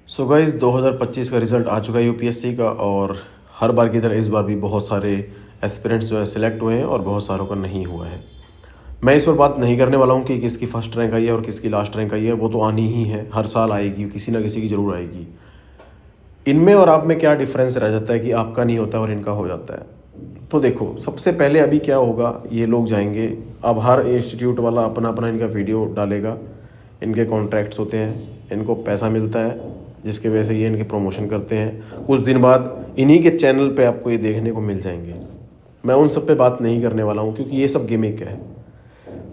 So guys 2025 का result आ चुका है यूपीएससी का। और हर बार की तरह इस बार भी बहुत सारे एस्पिरेंट्स जो है सिलेक्ट हुए हैं और बहुत सारों का नहीं हुआ है। मैं इस पर बात नहीं करने वाला हूँ कि किसकी फ़र्स्ट रैंक आई है और किसकी लास्ट रैंक आई है, वो तो आनी ही है, हर साल आएगी, किसी ना किसी की ज़रूर आएगी। इनमें और आप में क्या डिफरेंस रह जाता है कि आपका नहीं होता और इनका हो जाता है। तो देखो, सबसे पहले अभी क्या होगा, ये लोग जाएंगे, अब हर इंस्टीट्यूट वाला अपना अपना इनका वीडियो डालेगा। इनके कॉन्ट्रैक्ट्स होते हैं, इनको पैसा मिलता है, जिसकी वजह से ये इनके प्रमोशन करते हैं। कुछ दिन बाद इन्हीं के चैनल पे आपको ये देखने को मिल जाएंगे। मैं उन सब पे बात नहीं करने वाला हूँ क्योंकि ये सब गिमिक है।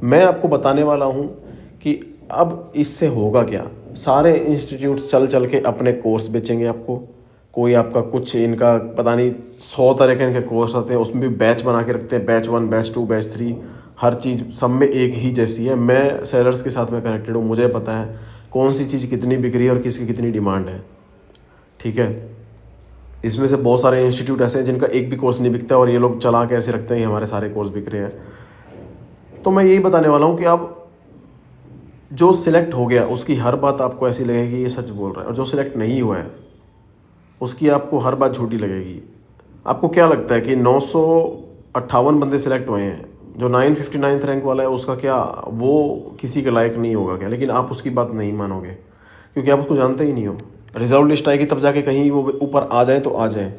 मैं आपको बताने वाला हूँ कि अब इससे होगा क्या। सारे इंस्टीट्यूट चल चल के अपने कोर्स बेचेंगे आपको। कोई आपका कुछ इनका पता नहीं 100 तरह के इनके कोर्स आते हैं, उसमें भी बैच बना के रखते हैं, बैच 1, बैच 2, बैच 3। हर चीज़ सब में एक ही जैसी है। मैं सेलर्स के साथ में कनेक्टेड हूँ, मुझे पता है कौन सी चीज़ कितनी बिक रही है और किसकी कितनी डिमांड है। ठीक है, इसमें से बहुत सारे इंस्टीट्यूट ऐसे हैं जिनका एक भी कोर्स नहीं बिकता और ये लोग चला के ऐसे रखते हैं कि हमारे सारे कोर्स बिक रहे हैं। तो मैं यही बताने वाला हूँ कि आप जो सिलेक्ट हो गया उसकी हर बात आपको ऐसी लगेगी ये सच बोल रहा है, और जो सिलेक्ट नहीं हुआ है उसकी आपको हर बात झूठी लगेगी। आपको क्या लगता है कि 958 बंदे सिलेक्ट हुए हैं, जो 959th रैंक वाला है उसका क्या वो किसी के लायक नहीं होगा क्या? लेकिन आप उसकी बात नहीं मानोगे क्योंकि आप उसको जानते ही नहीं हो। रिजल्ट लिस्ट आएगी तब जाके कहीं वो ऊपर आ जाए तो आ जाए।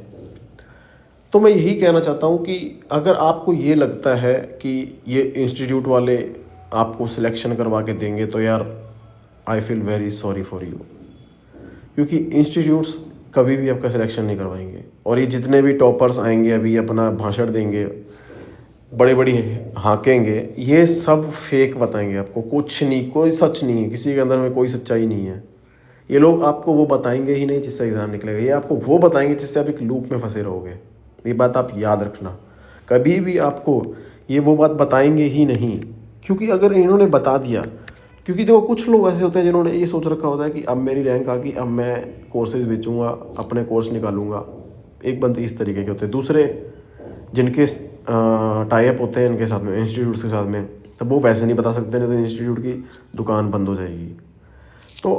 तो मैं यही कहना चाहता हूँ कि अगर आपको ये लगता है कि ये इंस्टीट्यूट वाले आपको सिलेक्शन करवा के देंगे तो यार I feel very sorry for you, क्योंकि इंस्टीट्यूट्स कभी भी आपका सिलेक्शन नहीं करवाएंगे। और ये जितने भी टॉपर्स आएंगे अभी अपना भाषण देंगे, बड़े बड़ी हाँकेंगे, ये सब फेक बताएंगे आपको। कुछ नहीं, कोई सच नहीं है, किसी के अंदर में कोई सच्चाई नहीं है। ये लोग आपको वो बताएंगे ही नहीं जिससे एग्ज़ाम निकलेगा, ये आपको वो बताएंगे जिससे आप एक लूप में फंसे रहोगे। ये बात आप याद रखना, कभी भी आपको ये वो बात बताएंगे ही नहीं। क्योंकि अगर इन्होंने बता दिया, क्योंकि देखो कुछ लोग ऐसे होते हैं जिन्होंने ये सोच रखा होता है कि अब मेरी रैंक आ गई, अब मैं कोर्सेज बेचूंगा, अपने कोर्स निकालूंगा। एक बंदे इस तरीके के होते हैं, दूसरे जिनके टाई अप होते हैं इनके साथ में, इंस्टीट्यूट्स के साथ में, तब वो वैसे नहीं बता सकते, नहीं तो इंस्टीट्यूट की दुकान बंद हो जाएगी। तो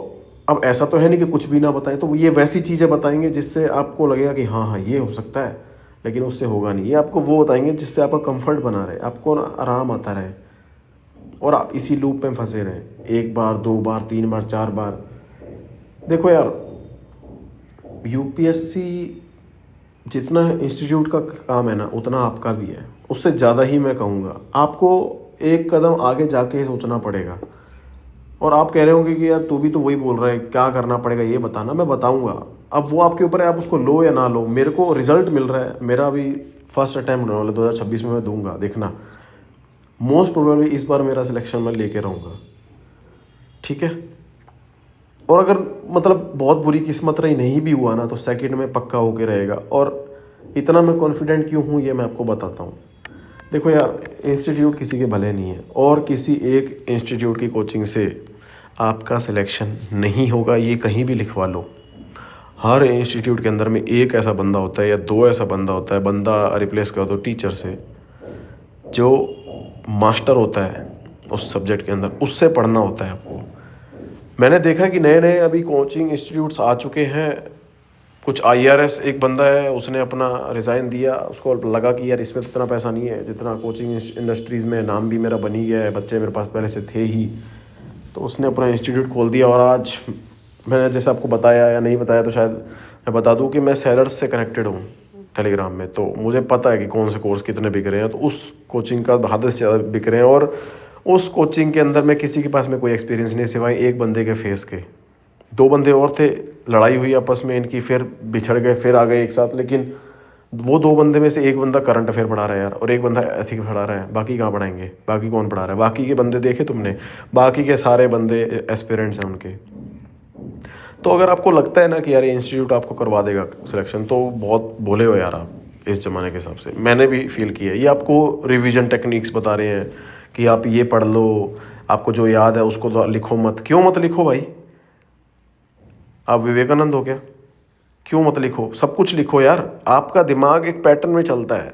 अब ऐसा तो है नहीं कि कुछ भी ना बताएं, तो ये वैसी चीज़ें बताएंगे जिससे आपको लगेगा कि हाँ हाँ ये हो सकता है, लेकिन उससे होगा नहीं। ये आपको वो बताएंगे जिससे आपका कंफर्ट बना रहे, आपको ना आराम आता रहे और आप इसी लूप में फंसे रहें, 1 बार 2 बार 3 बार 4 बार। देखो यार, यूपीएससी जितना इंस्टीट्यूट का काम है ना उतना आपका भी है, उससे ज़्यादा ही मैं कहूँगा। आपको एक कदम आगे जाके सोचना पड़ेगा। और आप कह रहे होंगे कि यार तू भी तो वही बोल रहा है, क्या करना पड़ेगा ये बताना। मैं बताऊँगा, अब वो आपके ऊपर है, आप उसको लो या ना लो। मेरे को रिजल्ट मिल रहा है, मेरा अभी फर्स्ट अटैम्प्ट होने वाला 2026 में, मैं दूंगा, देखना। मोस्ट प्रोबेबली इस बार मेरा सिलेक्शन मैं लेके रहूँगा, ठीक है। और अगर मतलब बहुत बुरी किस्मत रही, नहीं भी हुआ ना, तो सेकंड में पक्का होके रहेगा। और इतना मैं कॉन्फिडेंट क्यों हूँ ये मैं आपको बताता हूँ। देखो यार, इंस्टीट्यूट किसी के भले नहीं है, और किसी एक इंस्टीट्यूट की कोचिंग से आपका सिलेक्शन नहीं होगा, ये कहीं भी लिखवा लो। हर इंस्टीट्यूट के अंदर में एक ऐसा बंदा होता है या 2 ऐसा बंदा होता है, बंदा रिप्लेस कर दो टीचर से, जो मास्टर होता है उस सब्जेक्ट के अंदर, उससे पढ़ना होता है आपको। मैंने देखा कि नए नए अभी कोचिंग इंस्टीट्यूट्स आ चुके हैं। कुछ आईआरएस एक बंदा है, उसने अपना रिज़ाइन दिया, उसको लगा कि यार इसमें तो इतना पैसा नहीं है जितना कोचिंग इंडस्ट्रीज़ में, नाम भी मेरा बन ही गया है, बच्चे मेरे पास पहले से थे ही, तो उसने अपना इंस्टीट्यूट खोल दिया। और आज मैंने जैसे आपको बताया या नहीं बताया तो शायद मैं बता दूं कि मैं सेलर्स से कनेक्टेड हूँ टेलीग्राम में, तो मुझे पता है कि कौन से कोर्स कितने बिक रहे हैं। तो उस कोचिंग का हद से ज़्यादा बिक रहे हैं, और उस कोचिंग के अंदर में किसी के पास में कोई एक्सपीरियंस नहीं सिवाय एक बंदे के फेस के। 2 बंदे और थे, लड़ाई हुई आपस में इनकी, फिर बिछड़ गए, फिर आ गए एक साथ। लेकिन वो 2 बंदे में से एक बंदा करंट अफेयर पढ़ा रहा है यार, और एक बंदा एथिक पढ़ा रहा है। बाकी कहाँ पढ़ाएंगे? बाकी कौन पढ़ा रहा है? बाकी के बंदे देखे तुमने? बाकी के सारे बंदे एस्पिरेंट्स हैं उनके। तो अगर आपको लगता है ना कि यार ये इंस्टीट्यूट आपको करवा देगा सिलेक्शन, तो बहुत भोले हो यार आप इस ज़माने के हिसाब से। मैंने भी फील किया है। ये आपको रिवीजन टेक्निक्स बता रहे हैं कि आप ये पढ़ लो, आपको जो याद है उसको तो लिखो मत। क्यों मत लिखो भाई? आप विवेकानंद हो क्या? क्यों मत लिखो? सब कुछ लिखो यार। आपका दिमाग एक पैटर्न में चलता है,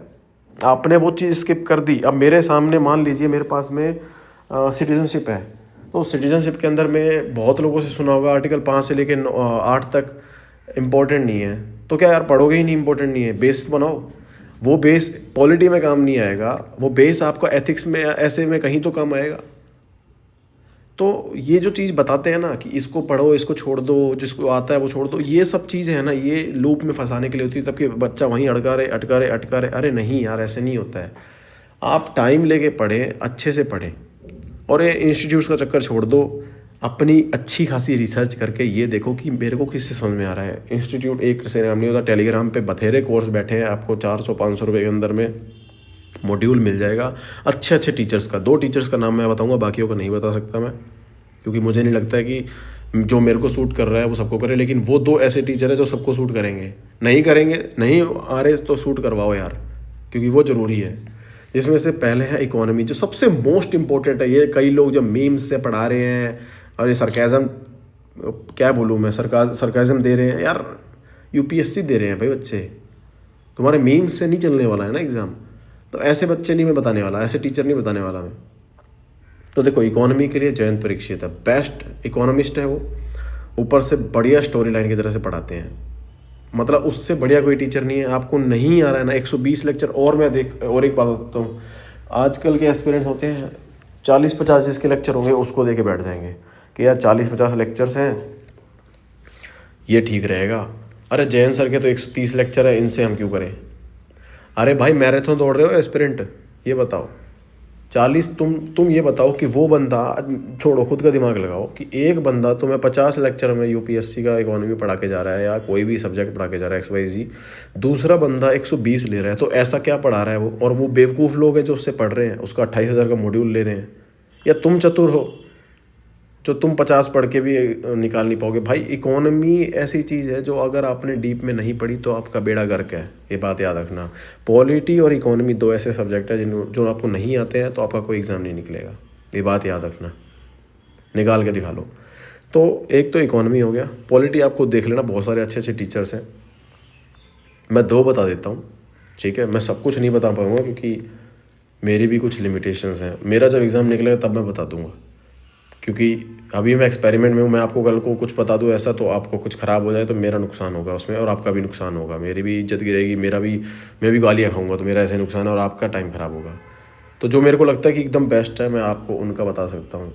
आपने वो चीज़ स्किप कर दी। अब मेरे सामने मान लीजिए मेरे पास में सिटीजनशिप है, तो सिटीजनशिप के अंदर में बहुत लोगों से सुना होगा आर्टिकल 5 से लेकर 8 तक इम्पोर्टेंट नहीं है। तो क्या यार पढ़ोगे ही नहीं, इम्पोर्टेंट नहीं है, बेस बनाओ। वो बेस पॉलिटी में काम नहीं आएगा, वो बेस आपका एथिक्स में ऐसे में कहीं तो काम आएगा। तो ये जो चीज़ बताते हैं ना कि इसको पढ़ो, इसको छोड़ दो, जिसको आता है वो छोड़ दो, ये सब चीज़ें हैं ना, ये लूप में फंसाने के लिए होती है, तब कि बच्चा वहीं अटका रहे। अरे नहीं यार, ऐसे नहीं होता है। आप टाइम लेके पढ़ें, अच्छे से पढ़ें, और ये इंस्टीट्यूट्स का चक्कर छोड़ दो। अपनी अच्छी खासी रिसर्च करके ये देखो कि मेरे को किससे समझ में आ रहा है। इंस्टीट्यूट एक से काम नहीं होता। टेलीग्राम पे बथेरे कोर्स बैठे हैं, आपको 400-500 रुपये के अंदर में मॉड्यूल मिल जाएगा अच्छे अच्छे टीचर्स का। 2 टीचर्स का नाम मैं बताऊंगा, बाकियों का नहीं बता सकता मैं, क्योंकि मुझे नहीं लगता है कि जो मेरे को सूट कर रहा है वो सबको करे। लेकिन वो 2 ऐसे टीचर है जो सबको सूट करेंगे। नहीं आ रहे तो सूट करवाओ यार, क्योंकि वो ज़रूरी है। इसमें से पहले है इकोनॉमी, जो सबसे मोस्ट इम्पोर्टेंट है। ये कई लोग जब मीम्स से पढ़ा रहे हैं और ये सरकाज़म, क्या बोलूँ मैं, सरकाज़म दे रहे हैं यार। यूपीएससी दे रहे हैं भाई बच्चे, तुम्हारे मीम्स से नहीं चलने वाला है ना एग्ज़ाम। तो ऐसे बच्चे नहीं मैं बताने वाला, ऐसे टीचर नहीं बताने वाला मैं। तो देखो, इकोनॉमी के लिए जयंत परीक्षित है, बेस्ट इकोनॉमिस्ट है वो। ऊपर से बढ़िया स्टोरी लाइन की तरह से पढ़ाते हैं, मतलब उससे बढ़िया कोई टीचर नहीं है। आपको नहीं आ रहा है ना 120 लेक्चर। और मैं और एक बात बताता हूँ, आजकल के एस्पिरेंट्स होते हैं 40-50 जिसके लेक्चर होंगे उसको दे के बैठ जाएंगे कि यार 40-50 लेक्चर्स हैं, ये ठीक रहेगा। अरे जयंत सर के तो 130 लेक्चर है, इनसे हम क्यों करें। अरे भाई मैराथन दौड़ रहे हो एस्पिरेंट, ये बताओ 40, तुम ये बताओ कि वो बंदा, छोड़ो खुद का दिमाग लगाओ, कि एक बंदा तुम्हें 50 लेक्चर में यूपीएससी का इकोनॉमी पढ़ा के जा रहा है या कोई भी सब्जेक्ट पढ़ा के जा रहा है XYZ, दूसरा बंदा 120 ले रहा है। तो ऐसा क्या पढ़ा रहा है वो, और वो बेवकूफ़ लोग हैं जो उससे पढ़ रहे हैं, उसका 28,000 का मॉड्यूल ले रहे हैं। या तुम चतुर हो जो तुम 50 पढ़ के भी निकाल नहीं पाओगे। भाई इकोनॉमी ऐसी चीज़ है जो अगर आपने डीप में नहीं पढ़ी तो आपका बेड़ा गर्क है, ये बात याद रखना। पॉलिटी और इकोनॉमी 2 ऐसे सब्जेक्ट हैं जो आपको नहीं आते हैं तो आपका कोई एग्ज़ाम नहीं निकलेगा, ये बात याद रखना, निकाल के दिखा लो। तो एक तो इकोनॉमी हो गया। पॉलिटी आपको देख लेना, बहुत सारे अच्छे अच्छे टीचर्स हैं। मैं 2 बता देता हूँ, ठीक है। मैं सब कुछ नहीं बता पाऊँगा क्योंकि मेरी भी कुछ लिमिटेशंस हैं। मेरा जब एग्ज़ाम निकलेगा तब मैं बता दूँगा, क्योंकि अभी मैं एक्सपेरिमेंट में हूँ। मैं आपको कल को कुछ बता दूँ ऐसा तो आपको कुछ ख़राब हो जाए तो मेरा नुकसान होगा उसमें, और आपका भी नुकसान होगा, मेरी भी इज्जत गिरेगी, मैं भी गालियाँ खाऊंगा, तो मेरा ऐसे नुकसान है और आपका टाइम ख़राब होगा। तो जो मेरे को लगता है कि एकदम बेस्ट है, मैं आपको उनका बता सकता हूँ।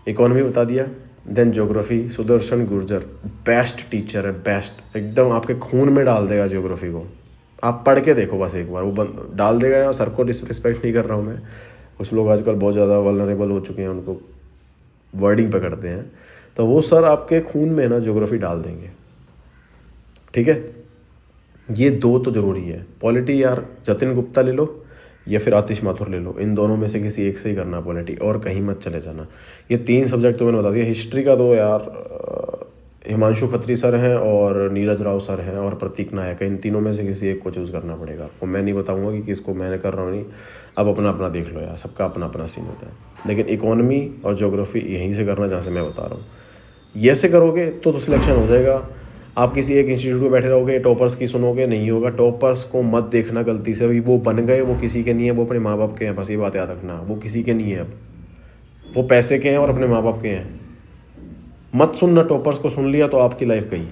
इकोनॉमी बता दिया, then geography, Sudarshan Gurjar best teacher है, बेस्ट, एकदम आपके खून में डाल देगा ज्योग्राफी को। आप पढ़ के देखो बस एक बार, वो डाल देगा। सर को डिसरिस्पेक्ट नहीं कर रहा हूँ मैं, कुछ लोग आजकल बहुत ज़्यादा वल्नरेबल हो चुके हैं, उनको वर्डिंग पकड़ते हैं, तो वो सर आपके खून में ना ज्योग्राफी डाल देंगे, ठीक है। ये 2 तो ज़रूरी है। पॉलिटी यार जतिन गुप्ता ले लो या फिर आतिश माथुर ले लो, इन दोनों में से किसी एक से ही करना पॉलिटी, और कहीं मत चले जाना। ये 3 सब्जेक्ट तो मैंने बता दिया। हिस्ट्री का 2 यार हिमांशु खत्री सर हैं और नीरज राव सर हैं और प्रतीक नायक है। इन तीनों में से किसी एक को चूज़ करना पड़ेगा आपको। मैं नहीं बताऊंगा कि किसको मैंने कर रहा हूँ नहीं, अब अपना अपना देख लो यार, सबका अपना अपना सीन होता है। लेकिन इकोनॉमी और ज्योग्राफी यहीं से करना जहाँ से मैं बता रहा हूँ। ये से करोगे तो सिलेक्शन हो जाएगा। आप किसी एक इंस्टीट्यूट में बैठे रहोगे, टॉपर्स की सुनोगे, नहीं होगा। टॉपर्स को मत देखना गलती से, अभी वो बन गए, वो किसी के नहीं है, वो अपने माँ बाप के हैं, बस ये बात याद रखना। वो किसी के नहीं है, अब वो पैसे के हैं और अपने माँ बाप के हैं। मत सुनना टॉपर्स को, सुन लिया तो आपकी लाइफ गई।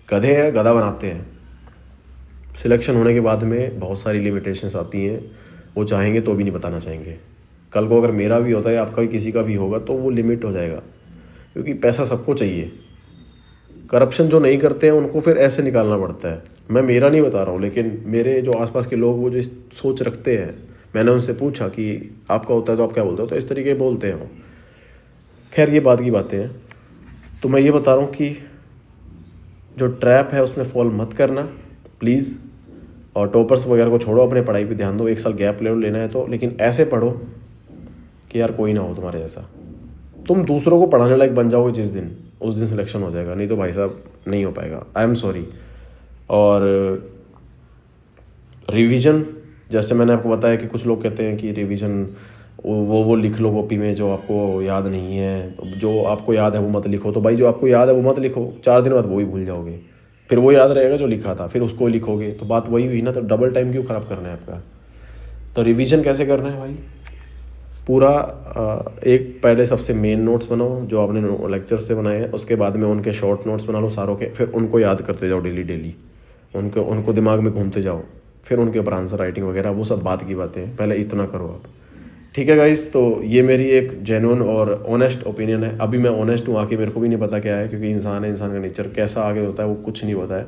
गधे हैं, गधा बनाते हैं। सिलेक्शन होने के बाद में बहुत सारी लिमिटेशंस आती हैं, वो चाहेंगे तो भी नहीं बताना चाहेंगे। कल को अगर मेरा भी होता है, आपका भी, किसी का भी होगा, तो वो लिमिट हो जाएगा, क्योंकि पैसा सबको चाहिए। करप्शन जो नहीं करते हैं उनको फिर ऐसे निकालना पड़ता है। मैं मेरा नहीं बता रहा हूँ, लेकिन मेरे जो आसपास के लोग वो जो सोच रखते हैं, मैंने उनसे पूछा कि आपका होता है तो आप क्या बोलते हो, तो इस तरीके बोलते हैं वो। खैर ये बात की बातें हैं। तो मैं ये बता रहा हूँ कि जो ट्रैप है उसमें फॉल मत करना प्लीज़, और टॉपर्स वगैरह को छोड़ो, अपने पढ़ाई पे ध्यान दो। 1 साल गैप ले लो, लेना है तो, लेकिन ऐसे पढ़ो कि यार कोई ना हो तुम्हारे जैसा। तुम दूसरों को पढ़ाने लायक बन जाओगे जिस दिन, उस दिन सिलेक्शन हो जाएगा, नहीं तो भाई साहब नहीं हो पाएगा। I am sorry. और रिवीजन, जैसे मैंने आपको बताया कि कुछ लोग कहते हैं कि रिवीजन वो लिख लो कॉपी में जो आपको याद नहीं है, तो जो आपको याद है वो मत लिखो। तो भाई जो आपको याद है वो मत लिखो, 4 दिन बाद वो ही भूल जाओगे, फिर वो याद रहेगा जो लिखा था, फिर उसको लिखोगे, तो बात वही हुई ना। तो डबल टाइम क्यों ख़राब करना है आपका। तो रिवीजन कैसे करना है भाई, पूरा एक पहले सबसे मेन नोट्स बनाओ जो आपने लेक्चर से बनाए हैं, उसके बाद में उनके शॉर्ट नोट्स बना लो सारों के, फिर उनको याद करते जाओ डेली डेली, उनको दिमाग में घूमते जाओ, फिर उनके ऊपर आंसर राइटिंग वगैरह वो सब बात की बातें हैं, पहले इतना करो आप। ठीक है गाइस, तो ये मेरी एक जेन्युइन और ऑनेस्ट ओपिनियन है। अभी मैं ऑनेस्ट हूँ, आके मेरे को भी नहीं पता क्या है, क्योंकि इंसान है, इंसान का नेचर कैसा आगे होता है वो कुछ नहीं पता है।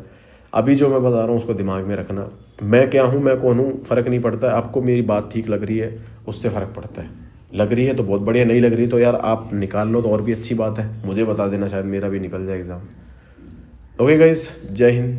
अभी जो मैं बता रहा हूँ उसको दिमाग में रखना, मैं क्या हूँ, मैं कौन हूँ, फ़र्क नहीं पड़ता है। आपको मेरी बात ठीक लग रही है उससे फ़र्क पड़ता है, लग रही है तो बहुत बढ़िया, नहीं लग रही तो यार आप निकाल लो तो और भी अच्छी बात है, मुझे बता देना, शायद मेरा भी निकल जाए एग्ज़ाम। ओके गाइस, जय हिंद।